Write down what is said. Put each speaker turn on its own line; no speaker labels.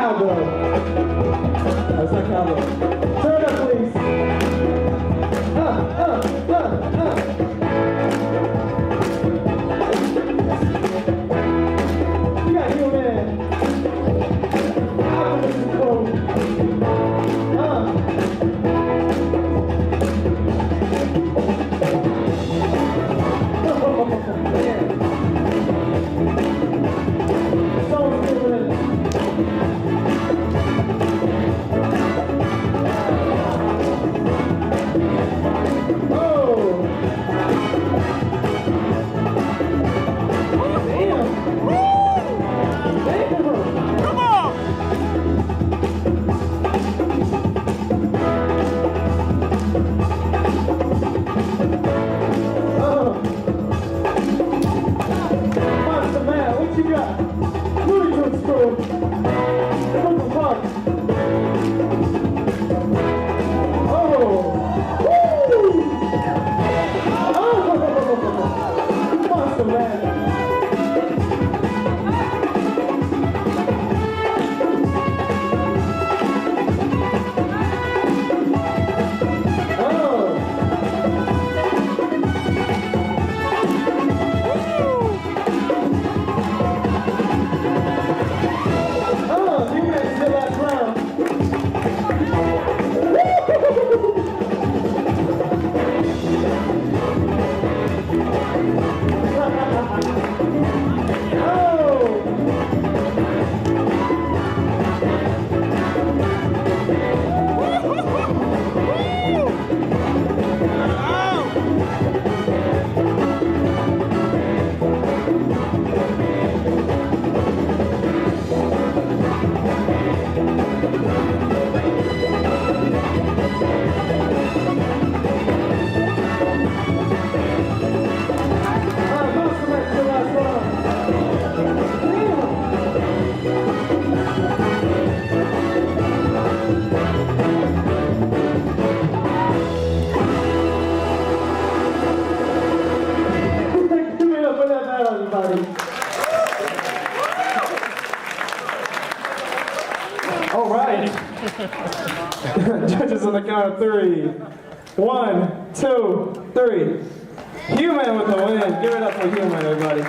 cowboy. That's not cowboy. Turn it up, please. You got Human. Optimus is cool. All right. Judges on the count of 3. 1, 2, 3. Human with the win. Give it up for Human, everybody.